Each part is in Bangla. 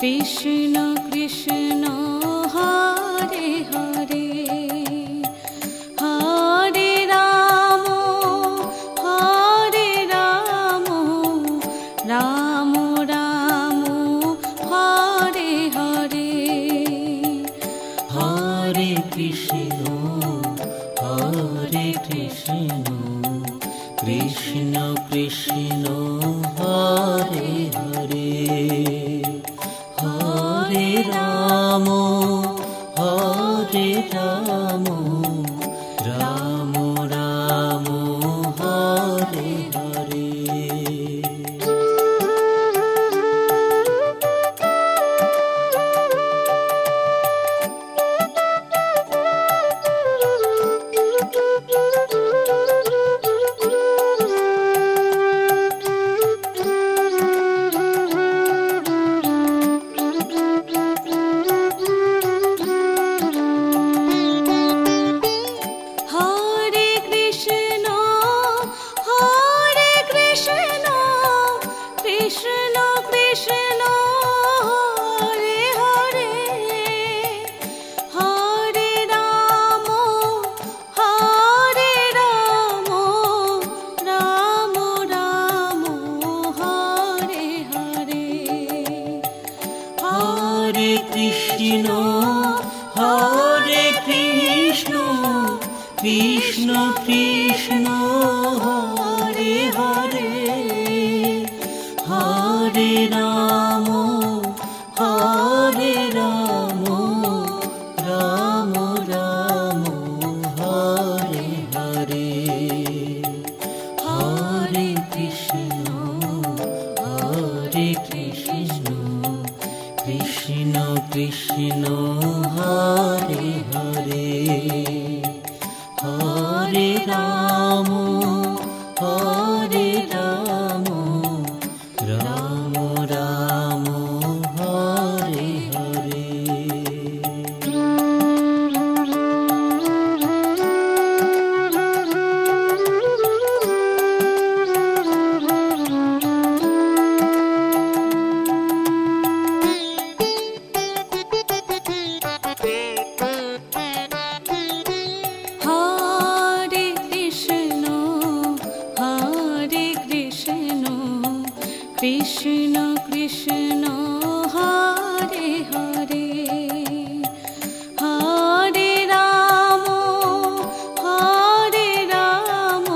কৃষ্ণ কৃষ্ণ হরে হরে, হরে রাম রাম রাম হরে হরে, হরে কৃষ্ণ কৃষ্ণ কৃষ্ণ হরে হরে, হরে রাম রাম রাম হরে হরে। কৃষ্ণ কৃষ্ণ হরে হরে, হরে রাম রাম রাম হরে হরে, হরে কৃষ্ণ কৃষ্ণ কৃষ্ণ হরে হরে, হরে রাম রাম রাম হরে হরে, হরে কৃষ্ণ কৃষ্ণ কৃষ্ণ হরে হরে, হরে রাম রাম রাম হরে হরে। কৃষ্ণ কৃষ্ণ হরে হরে, হরে রাম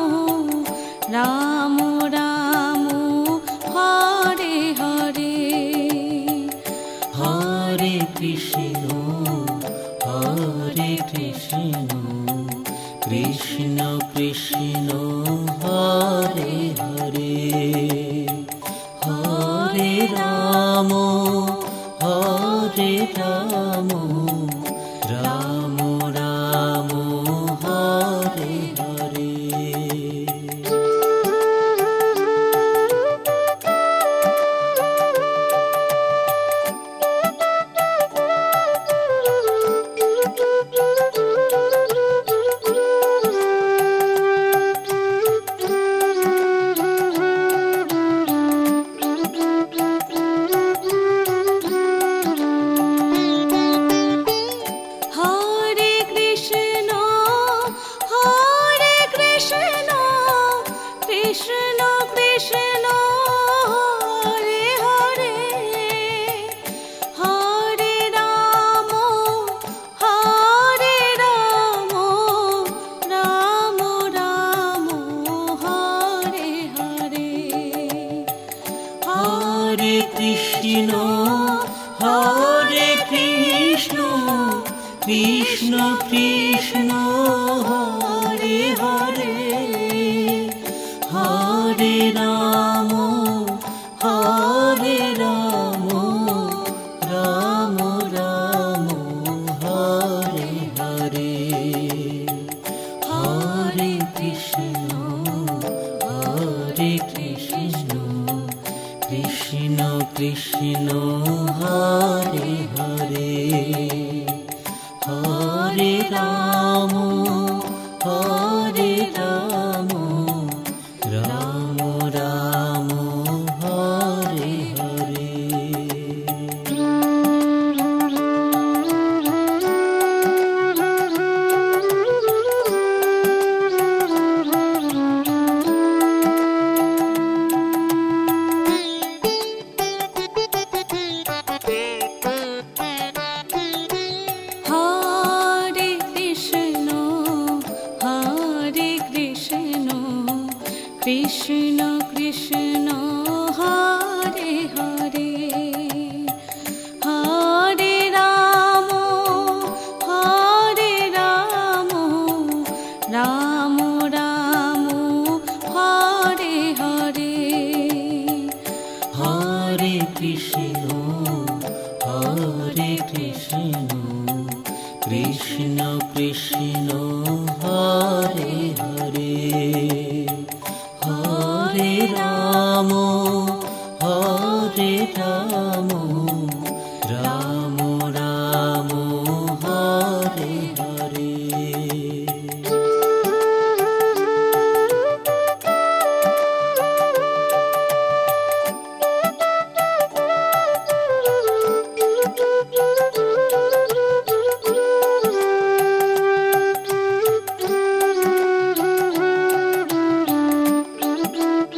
রাম রাম হরে হরে, হরে কৃষ্ণ কৃষ্ণ কৃষ্ণ হরে হরে, হরে রাম রাম রাম হরে হরে। কৃষ্ণ হরে হরে হরে রাম রাম রাম হরে হরে। কৃষ্ণ কৃষ্ণ হরে হরে হরে রাম রাম রাম হরে হরে। হরে কৃষ্ণ কৃষ্ণ কৃষ্ণ হরে হরে হরে রাম রাম রাম হরে হরে। কৃষ্ণ কৃষ্ণ হরে হরে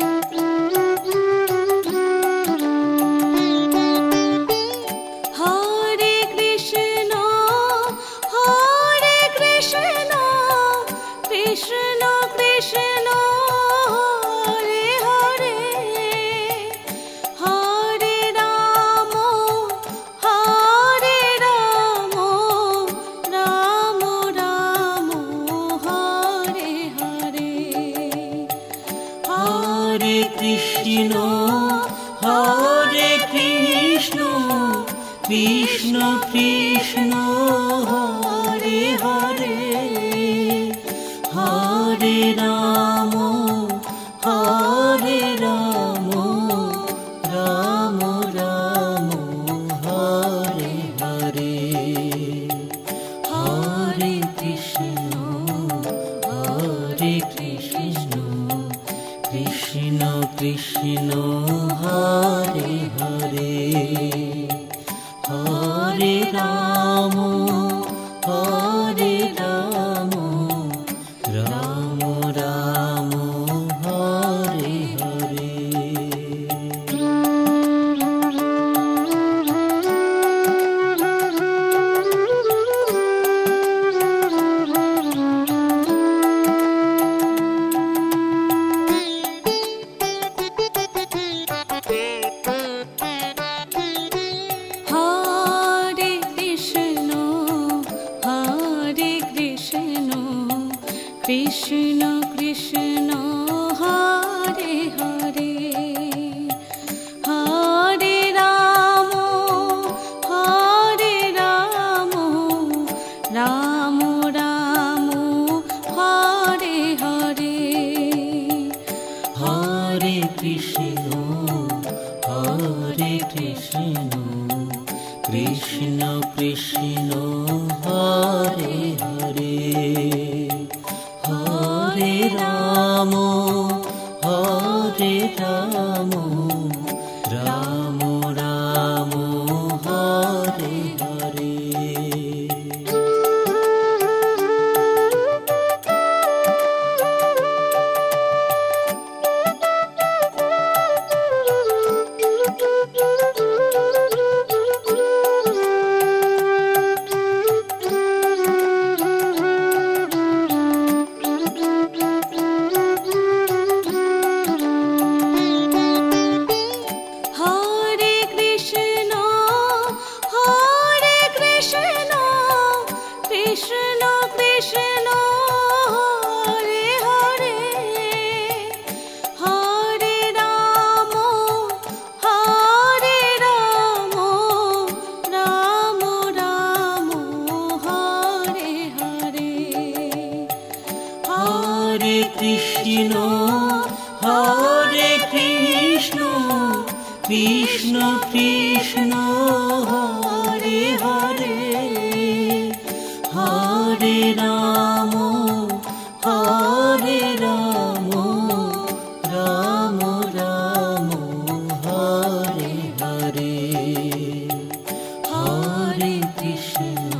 হরে রাম রাম রাম হরে হরে। হরে কৃষ্ণ কৃষ্ণ কৃষ্ণ হরে হরে হরে রাম রাম রাম হরে হরে। হরে কৃষ্ণ কৃষ্ণ কৃষ্ণ হরে হরে হরে রাম রাম রাম হরে হরে। কৃষ্ণ কৃষ্ণ হরে হরে হরে রাম রাম রাম হরে হরে। হরে কৃষ্ণ কৃষ্ণ কৃষ্ণ হরে হরে হরে রাম রাম রাম হরে হরে। কৃষ্ণ কৃষ্ণ হরে হরে, হরে রাম রাম রাম হরে হরে, হরে কৃষ্ণ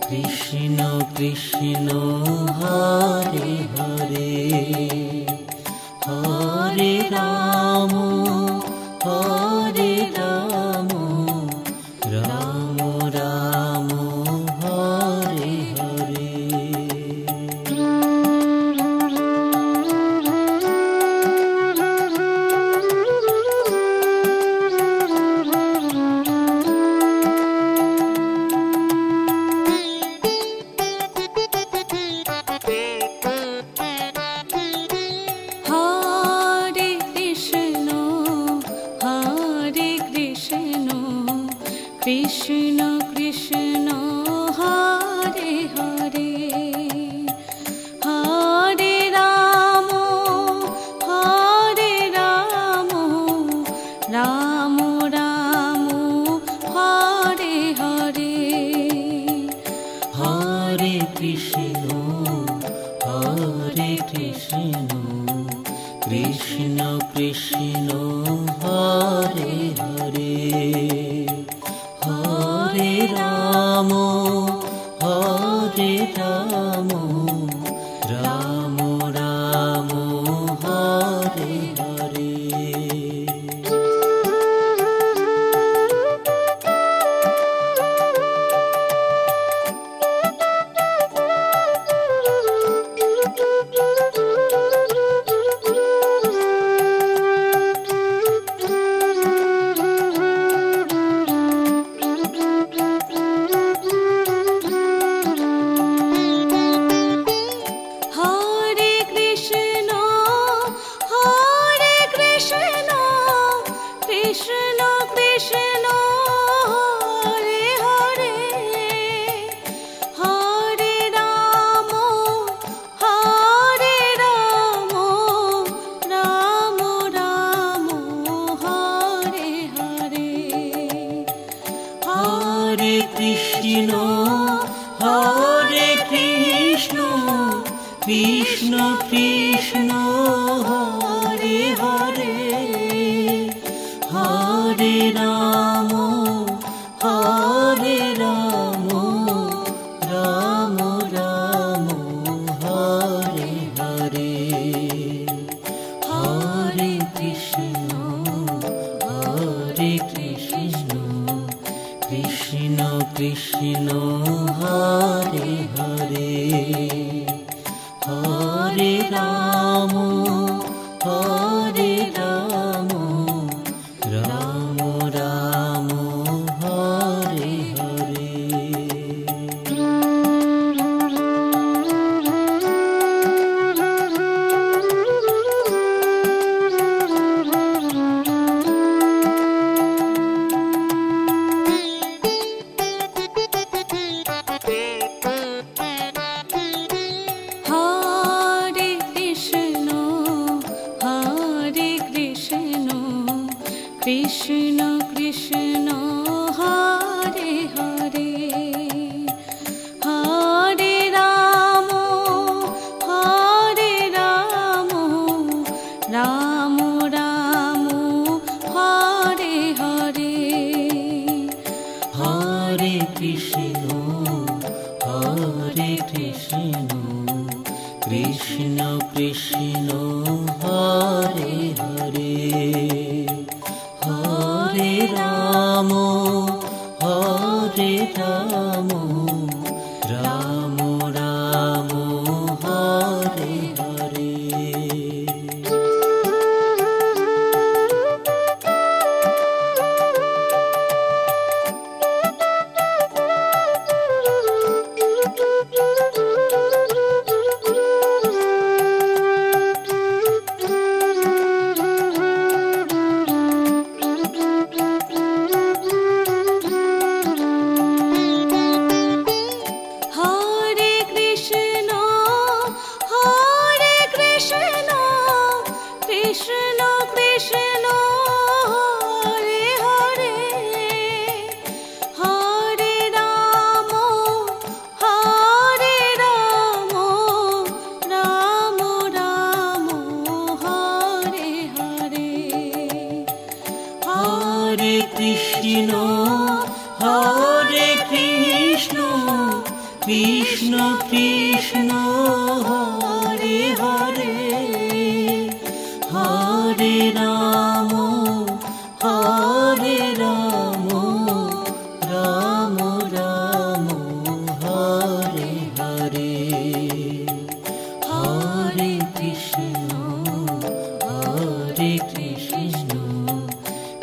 কৃষ্ণ কৃষ্ণ হরে হরে, হরে রাম রাম রাম হরে হরে। কৃষ্ণ কৃষ্ণ হরে হরে, হরে রাম রাম রাম হরে হরে, হরে কৃষ্ণ কৃষ্ণ কৃষ্ণ হরে হরে, হরে রাম রাম রাম হরে হরে। কৃষ্ণ কৃষ্ণ হরে হরে, হরে রাম রাম রাম হরে হরে, হরে কৃষ্ণ কৃষ্ণ কৃষ্ণ হরে হরে, হরে রাম রাম রাম হরে হরে, হরে কৃষ্ণ কৃষ্ণ কৃষ্ণ হরে হরে, হরে রাম রাম রাম হরে হরে। কৃষ্ণ কৃষ্ণ হরে হরে, হরে রাম রাম রাম হরে হরে, হরে কৃষ্ণ কৃষ্ণ কৃষ্ণ হরে হরে, হরে রাম রাম রাম হরে হরে। কৃষ্ণ কৃষ্ণ হরে হরে, হরে রাম রাম রাম হরে হরে, হরে কৃষ্ণ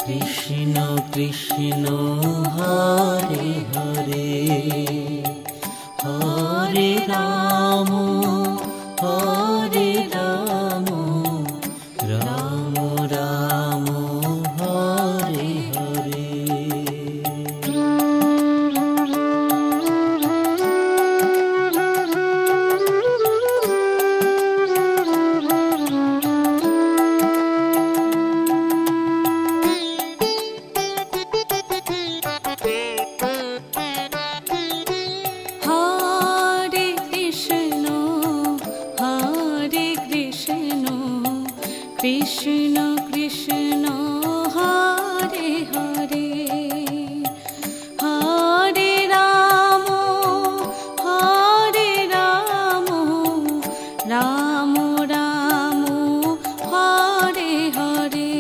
কৃষ্ণ কৃষ্ণ হরে হরে, হরে রাম রাম রাম হরে হরে। কৃষ্ণ কৃষ্ণ হরে হরে, হরে রাম রাম রাম হরে হরে,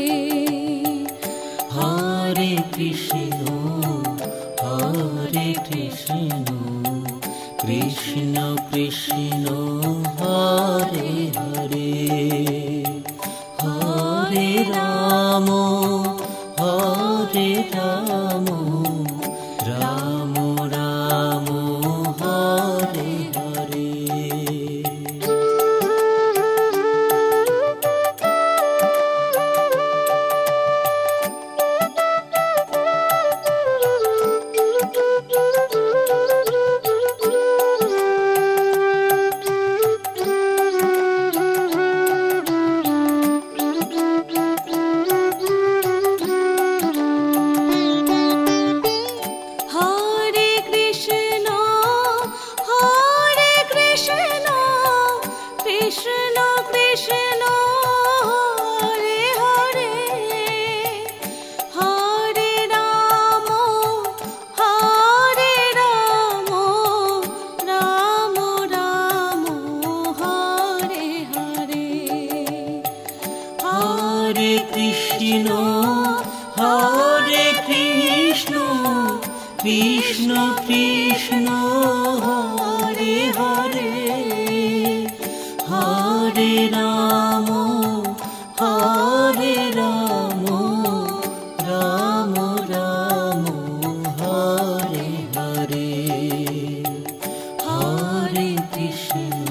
হরে কৃষ্ণ কৃষ্ণ কৃষ্ণ হরে হরে, হরে রাম রাম রাম হরে হরে। কৃষ্ণ কৃষ্ণ হরে হরে, হরে রাম রাম রাম হরে হরে, হরে কৃষ্ণ কৃষ্ণ কৃষ্ণ হরে হরে, হরে রাম রাম রাম হরে হরে, হরে কৃষ্ণ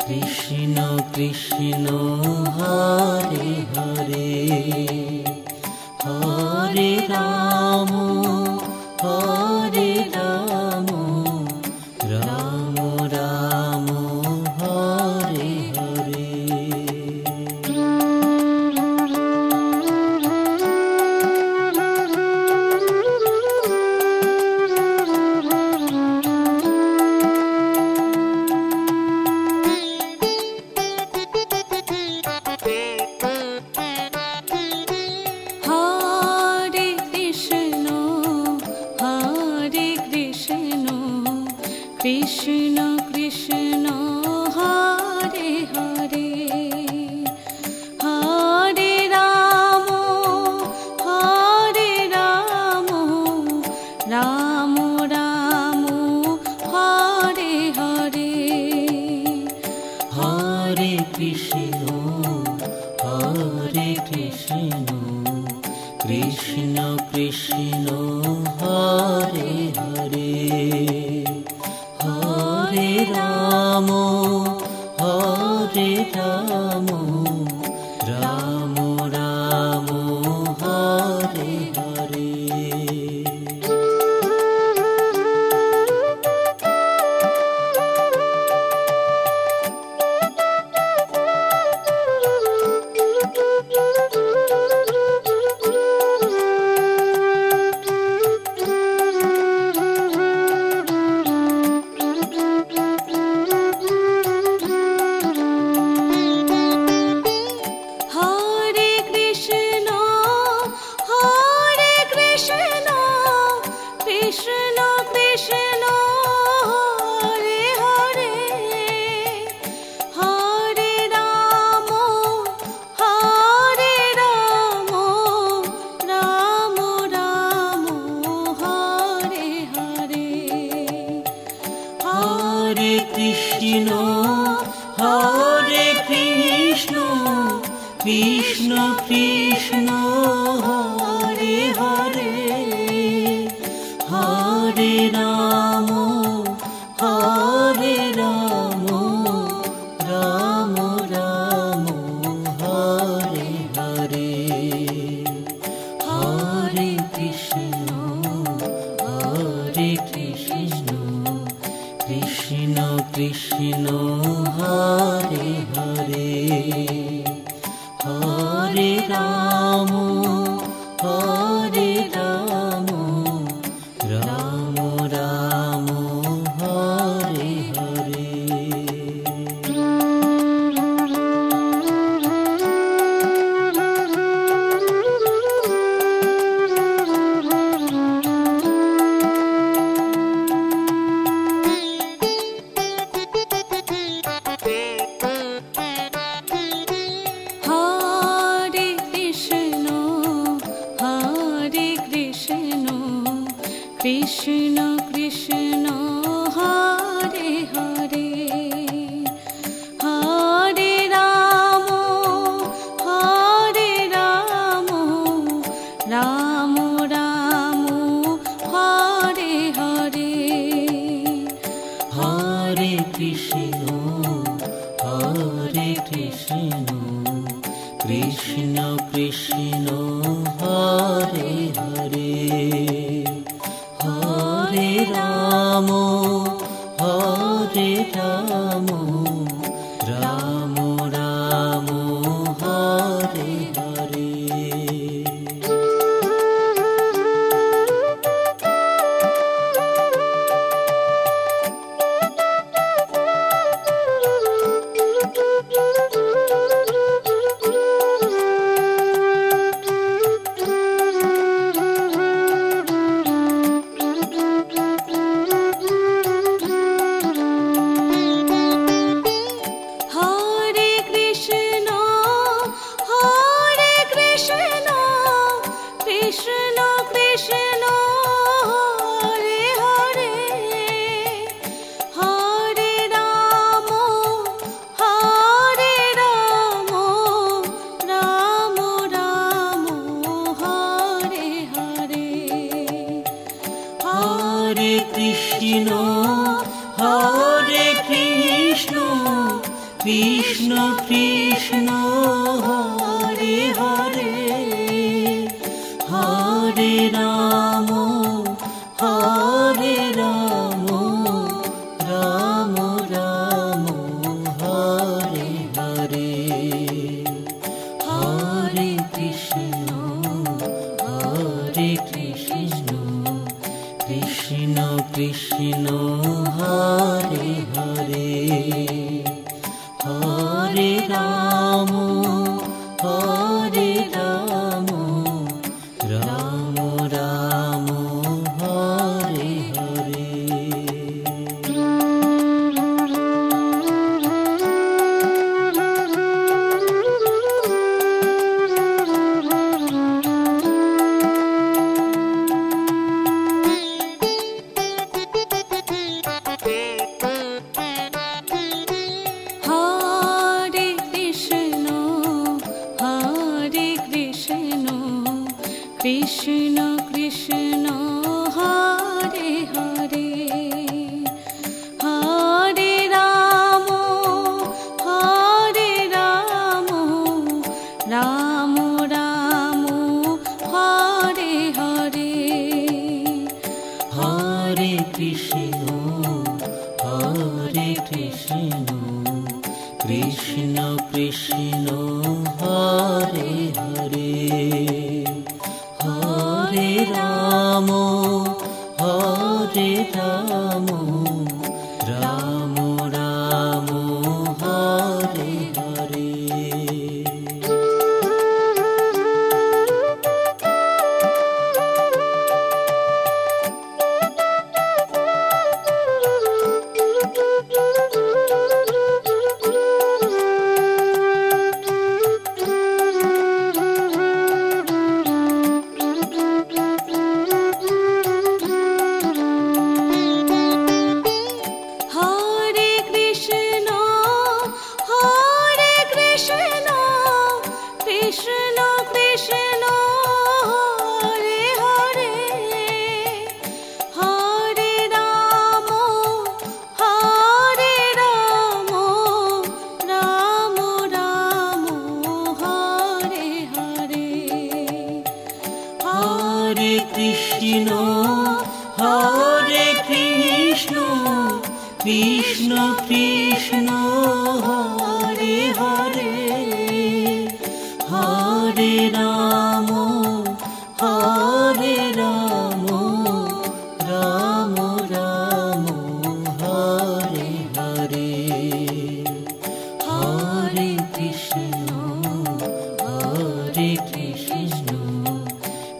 কৃষ্ণ কৃষ্ণ হরে হরে, হরে রাম রাম রাম হরে হরে। কৃষ্ণ কৃষ্ণ হরে হরে, হরে রাম রাম রাম হরে হরে, হরে কৃষ্ণ কৃষ্ণ কৃষ্ণ হরে হরে, হরে কৃষ্ণ হরে কৃষ্ণ কৃষ্ণ কৃষ্ণ হরে হরে হরে রাম রাম রাম হরে হরে হরে কৃষ্ণ কৃষ্ণ কৃষ্ণ হরে হরে হরে রাম রাম রাম হরে হরে কৃষ্ণ কৃষ্ণ হরে হরে হরে রাম রাম রাম হরে হরে হরে কৃষ্ণ কৃষ্ণ কৃষ্ণ হরে হরে হরে রাম রাম রাম হরে হরে কৃষ্ণ কৃষ্ণ হরে হরে হরে রাম রাম রাম হরে হরে হরে কৃষ্ণ কৃষ্ণ কৃষ্ণ হরে হরে হরে রাম রাম রাম হরে হরে হরে কৃষ্ণ কৃষ্ণ কৃষ্ণ হরে হরে হরে রাম রাম রাম হরে হরে কৃষ্ণ কৃষ্ণ হরে হরে হরে রাম রাম রাম হরে হরে হরে কৃষ্ণ কৃষ্ণ কৃষ্ণ হরে হরে হরে রাম রাম রাম হরে হরে কৃষ্ণ হরে কৃষ্ণ কৃষ্ণ কৃষ্ণ হরে হরে হরে রাম রাম রাম হরে হরে হরে কৃষ্ণ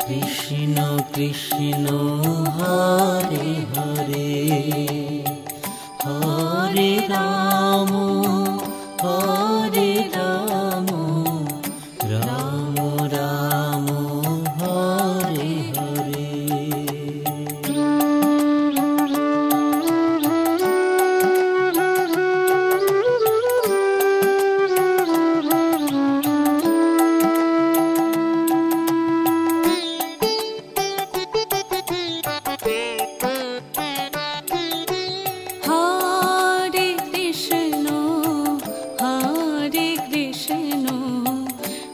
কৃষ্ণ কৃষ্ণ হরে হরে হরে রাম রাম রাম হরে হরে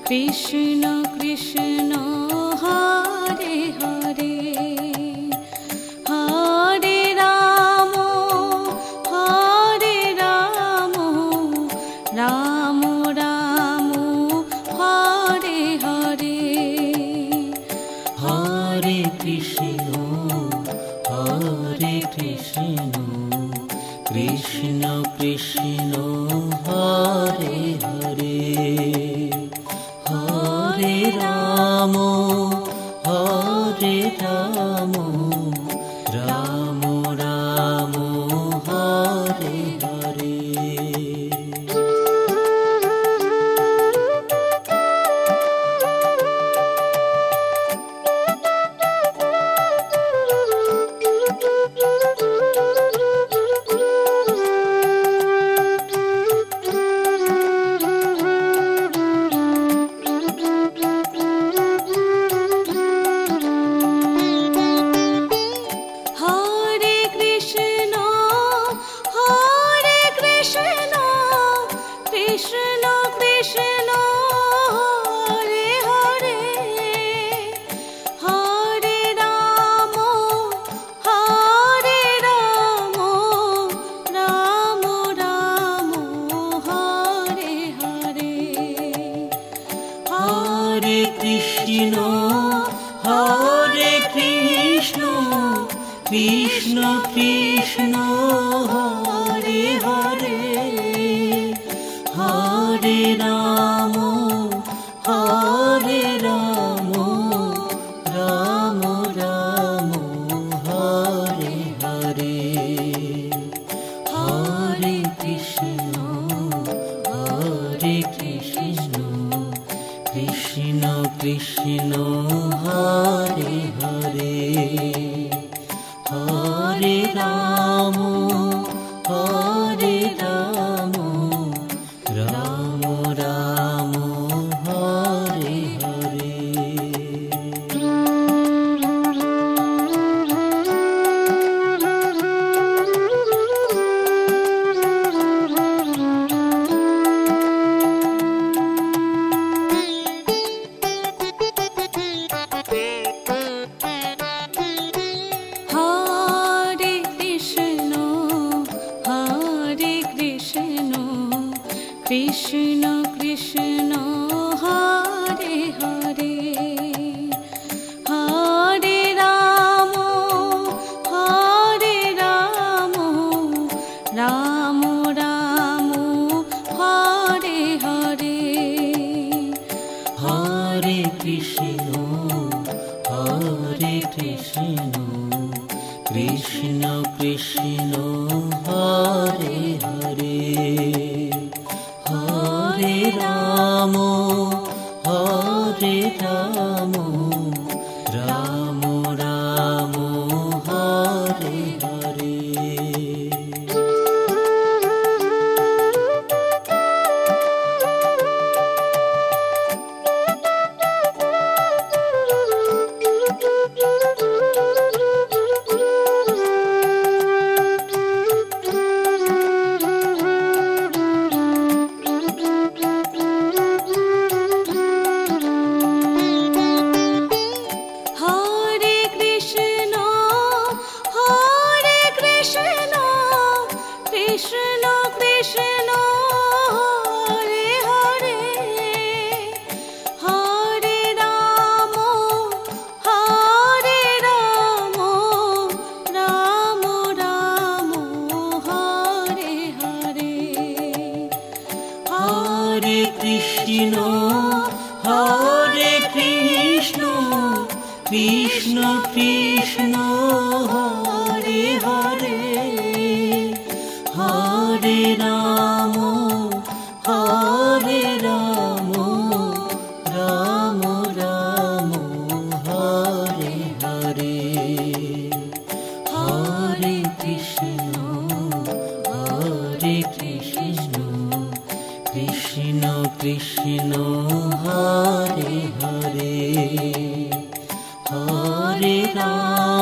কৃষ্ণ কৃষ্ণ হরে হরে হরে রাম রাম রাম হরে হরে হরে কৃষ্ণ কৃষ্ণ কৃষ্ণ হরে হরে হরে রাম রাম রাম হরে হরে কৃষ্ণ কৃষ্ণ হরে হরে হরে রাম রাম রাম হরে হরে হরে কৃষ্ণ কৃষ্ণ কৃষ্ণ হরে হরে হরে রাম রাম রাম হরে হরে হরে কৃষ্ণ কৃষ্ণ কৃষ্ণ হরে হরে হরে রাম রাম রাম হরে হরে কৃষ্ণ কৃষ্ণ হরে হরে হরে রাম রাম রাম হরে হরে হরে কৃষ্ণ কৃষ্ণ কৃষ্ণ হরে হরে হরে রাম রাম রাম হরে হরে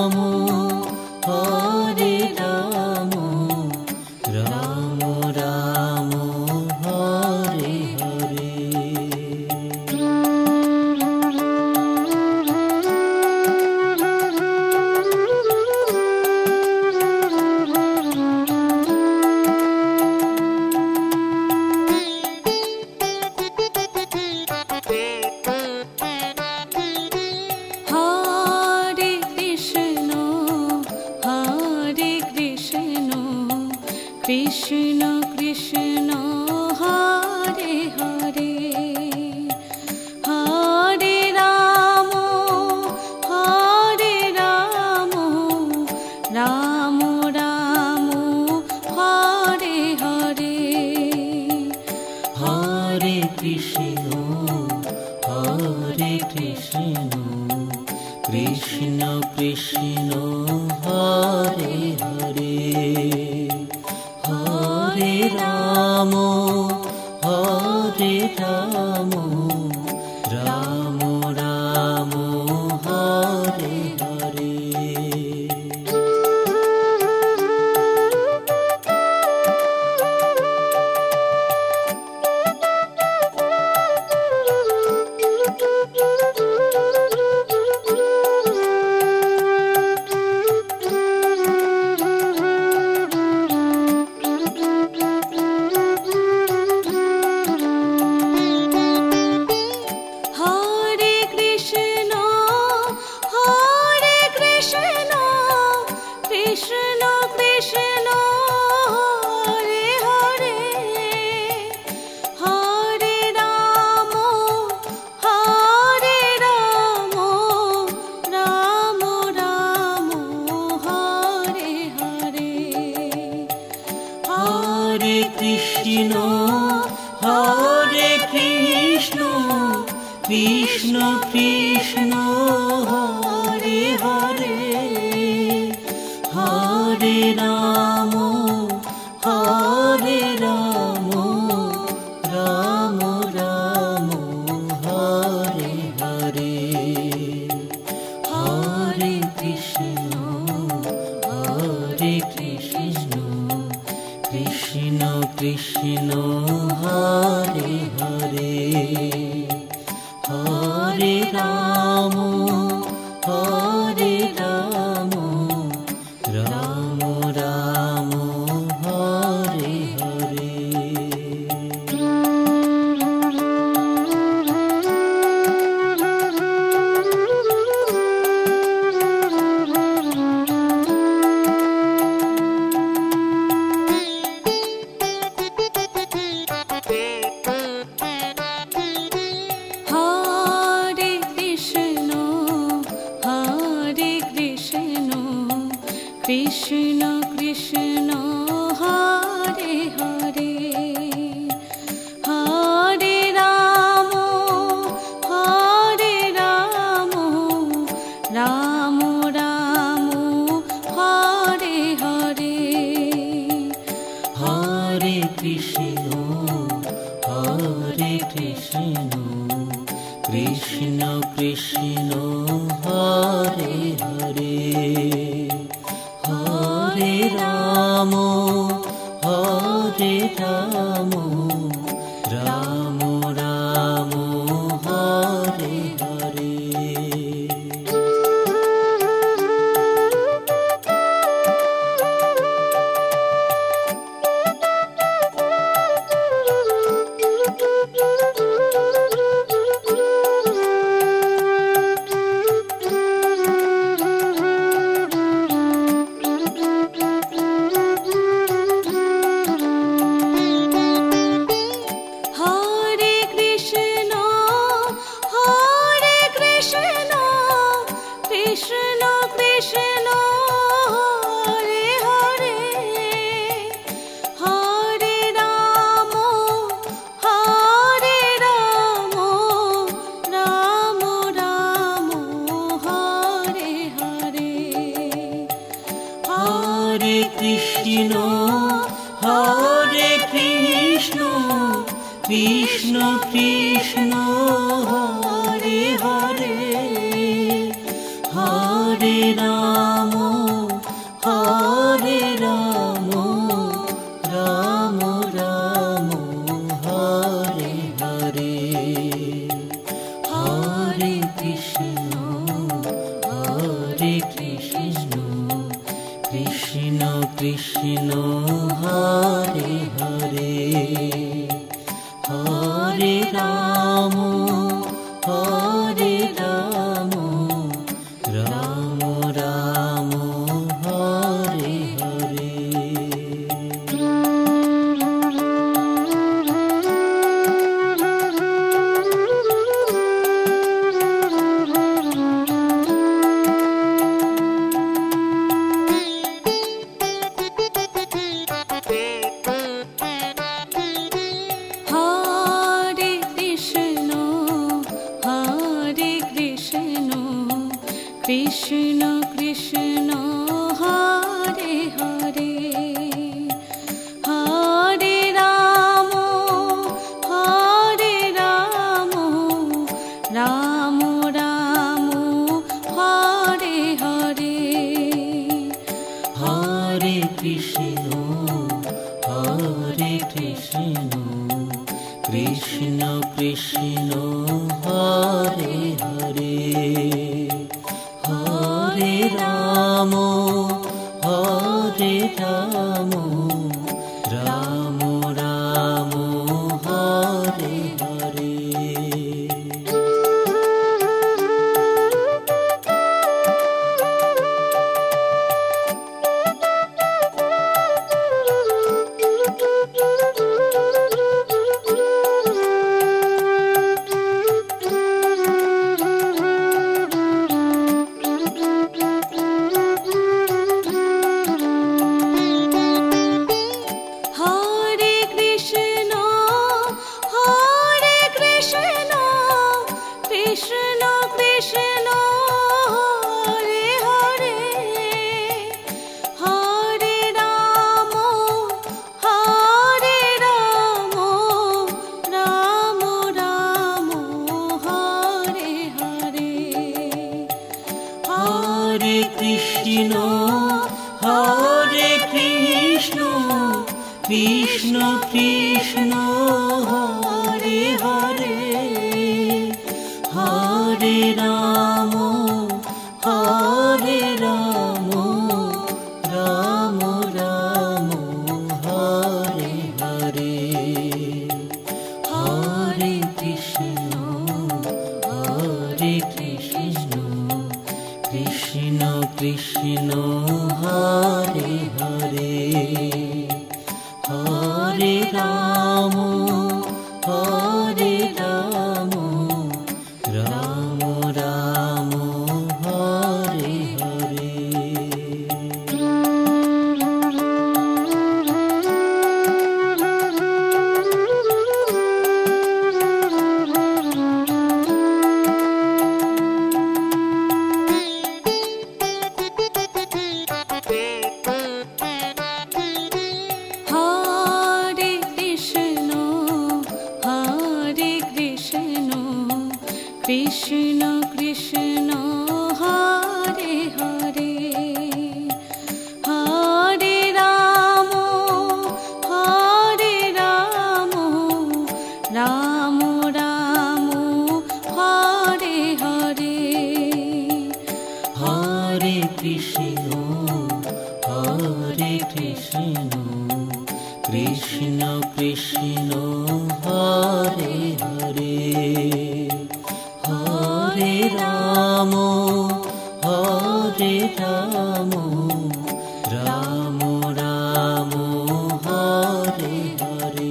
রাম হরে রাম রাম রাম হরে হরে। কৃষ্ণ কৃষ্ণ হরে হরে হরে রাম রাম রাম হরে হরে। হরে কৃষ্ণ কৃষ্ণ কৃষ্ণ হরে হরে হরে রাম রাম রাম হরে হরে। কৃষ্ণ কৃষ্ণ হরে হরে হরে রাম রাম রাম হরে হরে হরে কৃষ্ণ কৃষ্ণ কৃষ্ণ হরে হরে হরে রাম রাম রাম হরে হরে। কৃষ্ণ কৃষ্ণ হরে হরে হরে রাম রাম রাম হরে হরে। হরে কৃষ্ণ কৃষ্ণ কৃষ্ণ হরে হরে হরে রাম রাম রাম হরে হরে। কৃষ্ণ কৃষ্ণ হরে হরে হরে রাম কৃষ্ণ কৃষ্ণ হরে হরে, হরে রাম রাম রাম হরে হরে। কৃষ্ণ কৃষ্ণ হরে হরে, হরে রাম রাম রাম হরে হরে। হরে কৃষ্ণ কৃষ্ণ কৃষ্ণ হরে হরে, হরে রাম রাম রাম হরে হরে। কৃষ্ণ কৃষ্ণ হরে হরে, হরে রাম রাম রাম হরে হরে। হরে কৃষ্ণ কৃষ্ণ কৃষ্ণ হরে হরে, হরে রাম রাম রাম হরে হরে। হরে কৃষ্ণ কৃষ্ণ কৃষ্ণ হরে হরে, হরে রাম রাম রাম হরে হরে। কৃষ্ণ কৃষ্ণ হরে হরে, হরে রাম রাম রাম হরে হরে। হরে কৃষ্ণ কৃষ্ণ কৃষ্ণ হরে হরে, হরে রাম রাম রাম হরে হরে।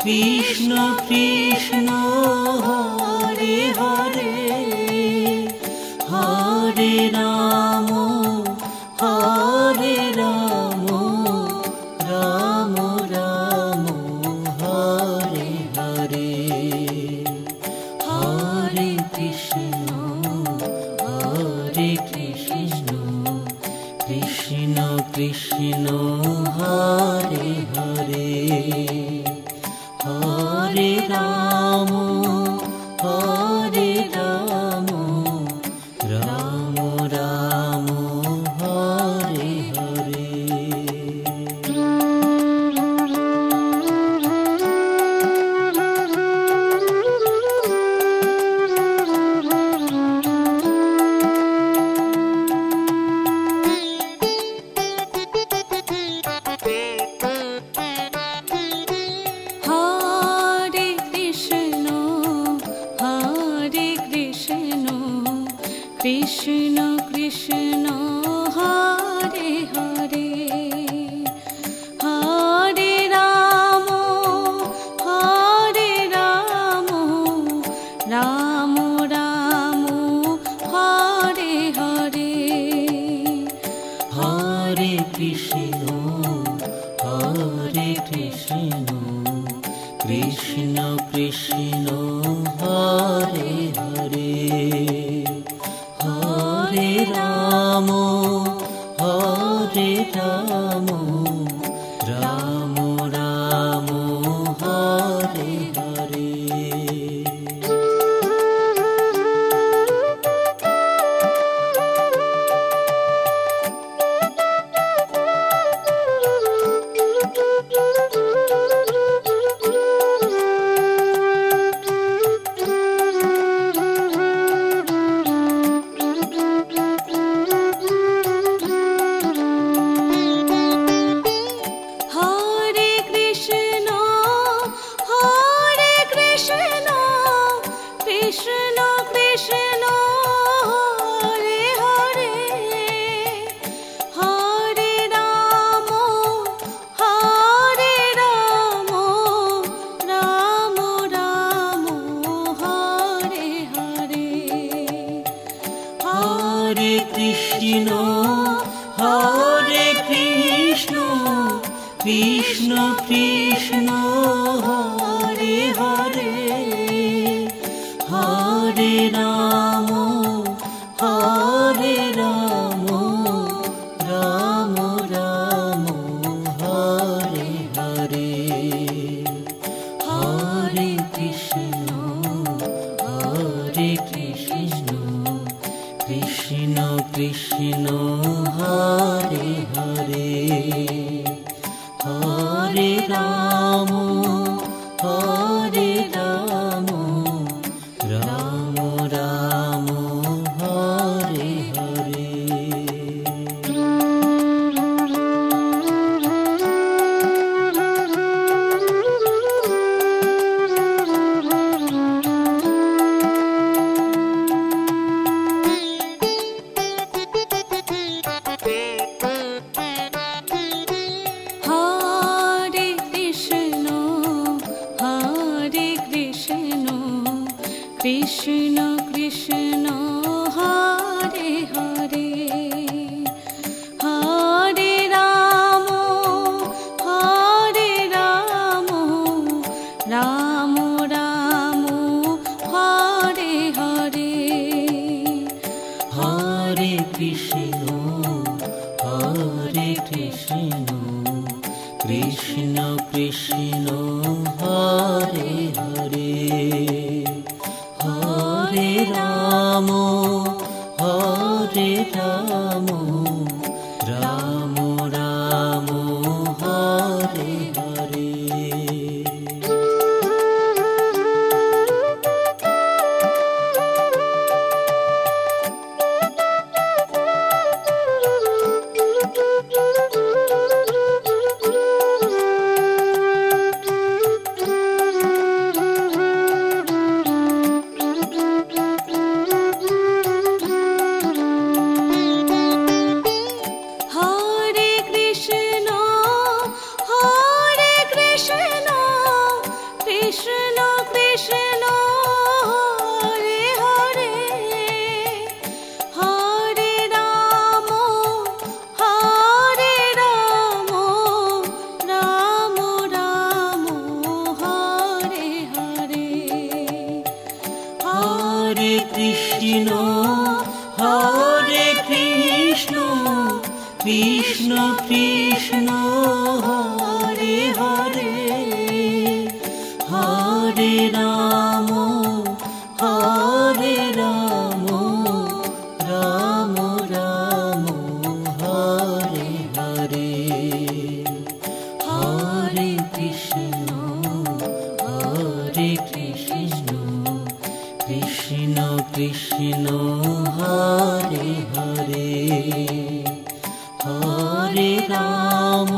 কৃষ্ণ কৃষ্ণ হরে হরে, হরে রাম রাম রাম হরে হরে, হরে কৃষ্ণ কৃষ্ণ কৃষ্ণ হরে হরে, হরে রাম রাম রাম হরে হরে। কৃষ্ণ কৃষ্ণ হরে হরে, হরে রাম রাম রাম হরে হরে, হরে কৃষ্ণ কৃষ্ণ কৃষ্ণ হরে হরে, হরে রাম রাম রাম হরে হরে। কৃষ্ণ কৃষ্ণ হরে হরে, হরে রাম রাম রাম হরে হরে, হরে কৃষ্ণ কৃষ্ণ কৃষ্ণ হরে হরে, হরে রাম রাম রাম হরে হরে, হরে কৃষ্ণ কৃষ্ণ কৃষ্ণ হরে হরে, হরে রাম রাম রাম হরে হরে। কৃষ্ণ কৃষ্ণ হরে হরে, হরে রাম রাম রাম হরে হরে, হরে কৃষ্ণ কৃষ্ণ কৃষ্ণ হরে হরে, হরে কৃষ্ণ হরে কৃষ্ণ কৃষ্ণ কৃষ্ণ হরে হরে হরে রাম রাম রাম হরে হরে হরে কৃষ্ণ কৃষ্ণ কৃষ্ণ হরে হরে হরে রাম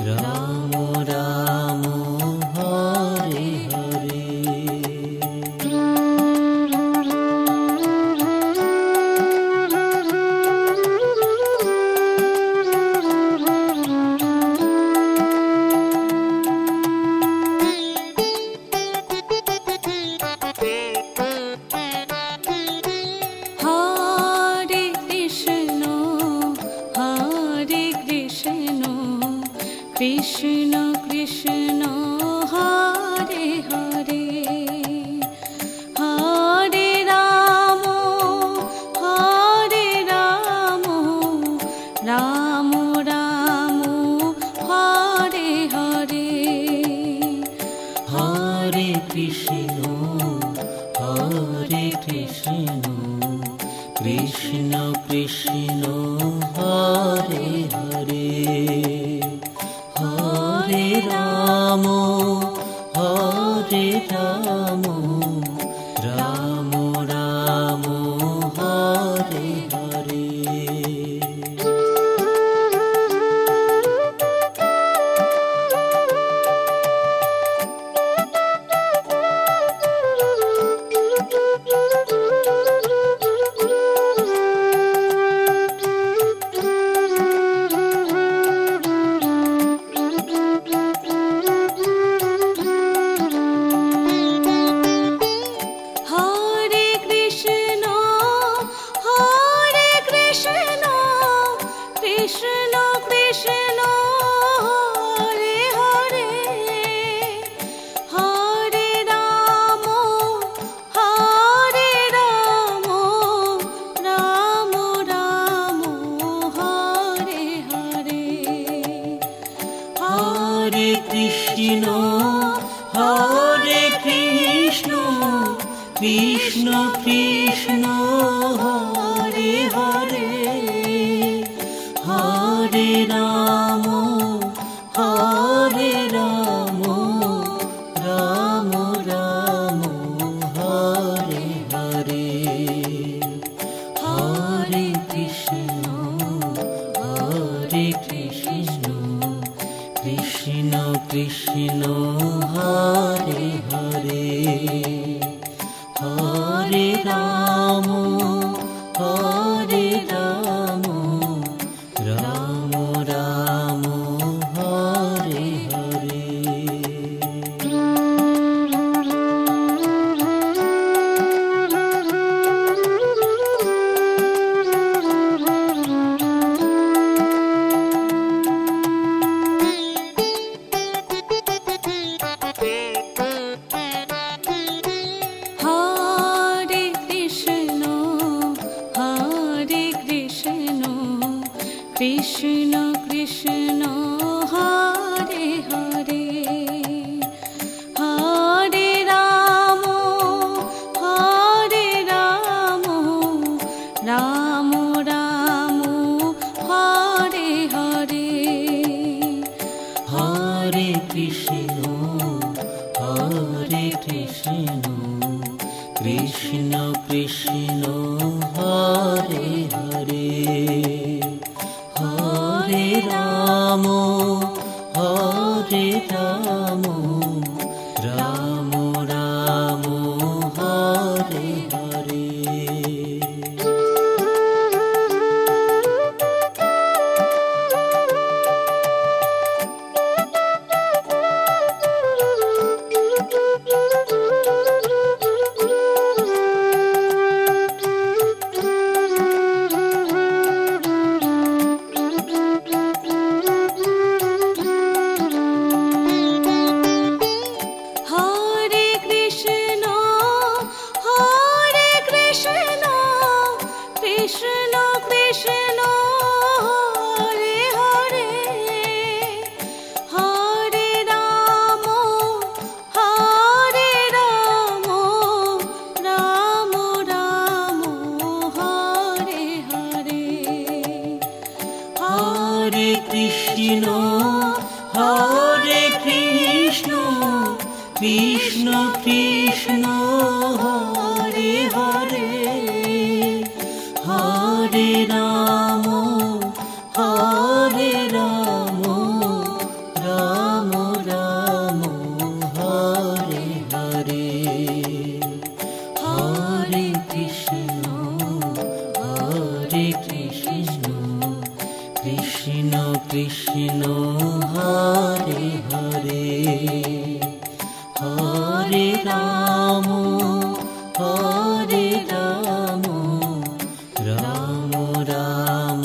রাম রাম হরে হরে কৃষ্ণ কৃষ্ণ হরে হরে হরে রাম রাম রাম হরে হরে হরে কৃষ্ণ কৃষ্ণ কৃষ্ণ হরে হরে হরে রাম রাম রাম হরে হরে কৃষ্ণ কৃষ্ণ হরে হরে হরে রাম রাম রাম হরে হরে হরে কৃষ্ণ কৃষ্ণ কৃষ্ণ হরে হরে হরে রাম রাম রাম হরে হরে হরে কৃষ্ণ কৃষ্ণ কৃষ্ণ হরে হরে হরে রাম রাম রাম হরে হরে কৃষ্ণ কৃষ্ণ হরে হরে হরে রাম রাম রাম হরে হরে হরে কৃষ্ণ কৃষ্ণ কৃষ্ণ হরে হরে হরে রাম রাম রাম হরে হরে কৃষ্ণ হরে কৃষ্ণ কৃষ্ণ কৃষ্ণ হরে হরে হরে রাম রাম রাম হরে হরে হরে কৃষ্ণ কৃষ্ণ কৃষ্ণ হরে হরে হরে রাম রাম রাম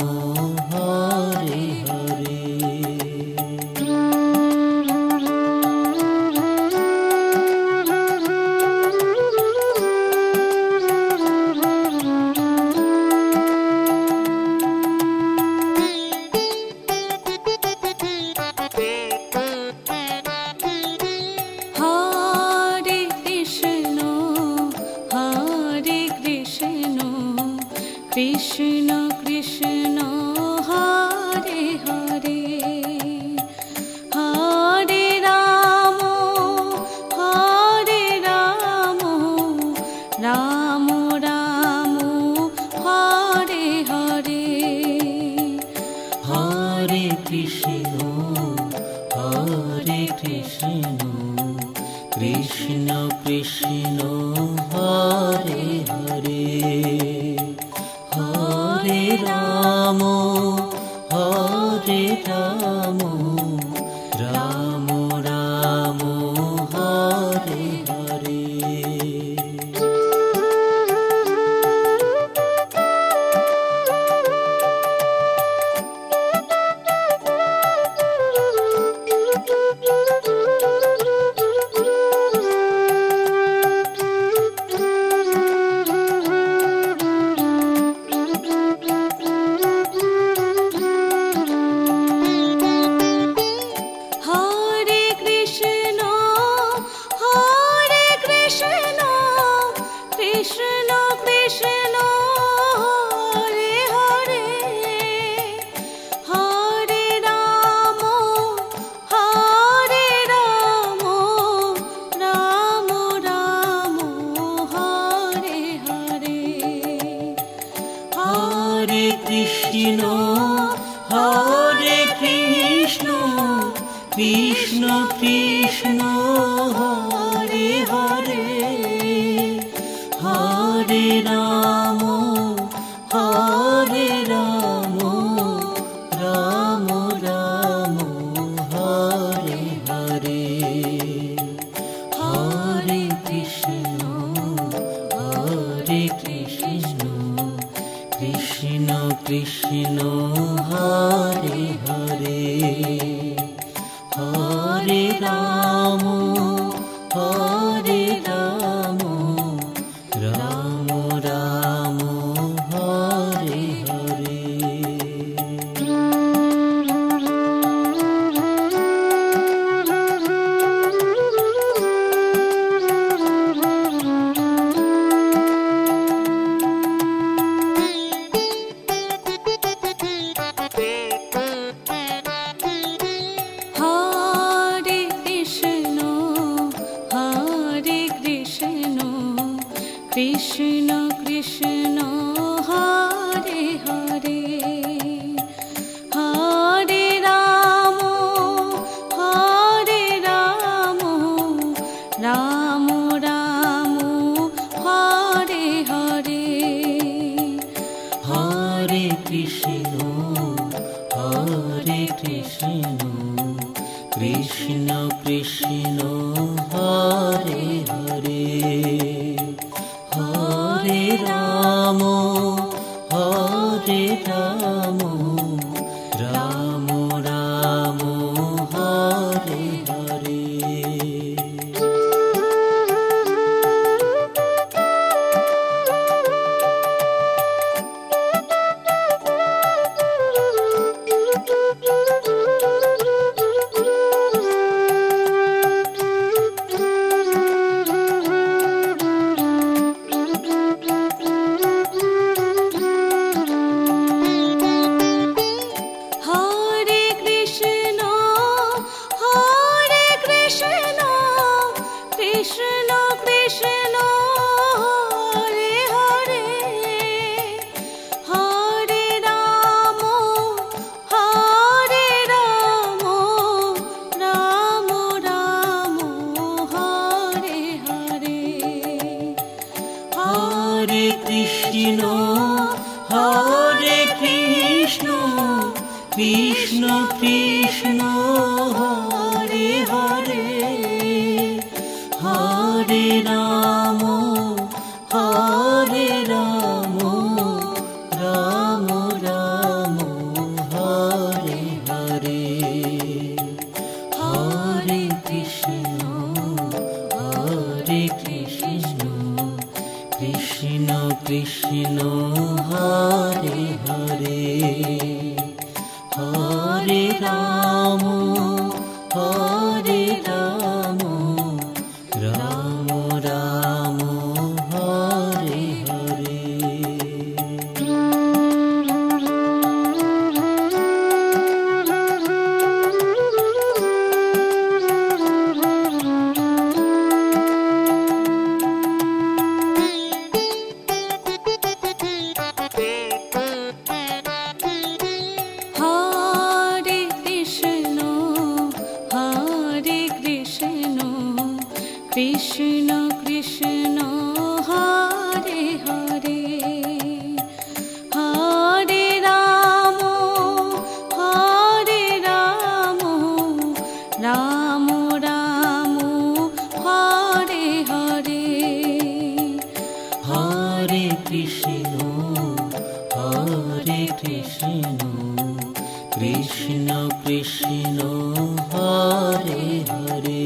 হরে হরে কৃষ্ণ কৃষ্ণ হরে হরে হরে রাম রাম রাম হরে হরে হরে কৃষ্ণ কৃষ্ণ কৃষ্ণ হরে হরে হরে রাম রাম রাম হরে হরে কৃষ্ণ কৃষ্ণ হরে হরে হরে রাম রাম রাম হরে হরে হরে কৃষ্ণ কৃষ্ণ কৃষ্ণ হরে হরে হরে রাম রাম রাম হরে হরে হরে কৃষ্ণ কৃষ্ণ কৃষ্ণ হরে হরে হরে রাম রাম রাম হরে হরে কৃষ্ণ কৃষ্ণ হরে হরে হরে রাম রাম রাম হরে হরে হরে কৃষ্ণ কৃষ্ণ কৃষ্ণ হরে হরে হরে রাম রাম রাম হরে হরে কৃষ্ণ হরে হরে হরে রাম রাম রাম হরে হরে। কৃষ্ণ কৃষ্ণ হরে হরে হরে রাম রাম রাম হরে হরে হরে কৃষ্ণ কৃষ্ণ কৃষ্ণ হরে হরে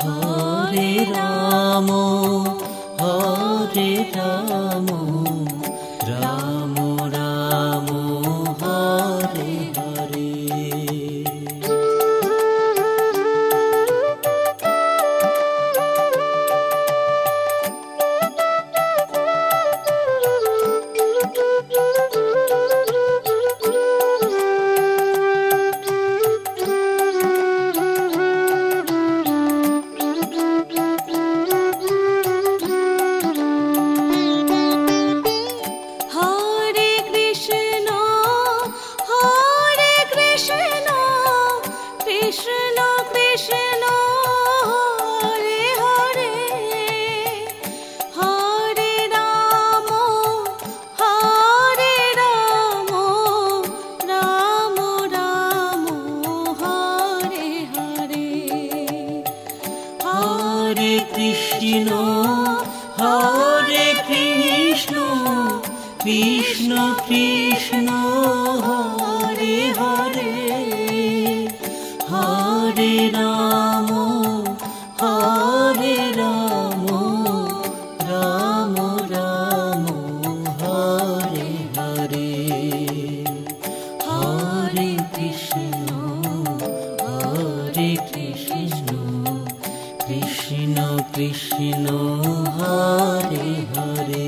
হরে রাম রাম রাম হরে হরে। কৃষ্ণ কৃষ্ণ হরে হরে হরে রাম রাম রাম হরে হরে হরে কৃষ্ণ কৃষ্ণ কৃষ্ণ হরে হরে হরে রাম রাম রাম হরে হরে হরে কৃষ্ণ কৃষ্ণ কৃষ্ণ হরে হরে।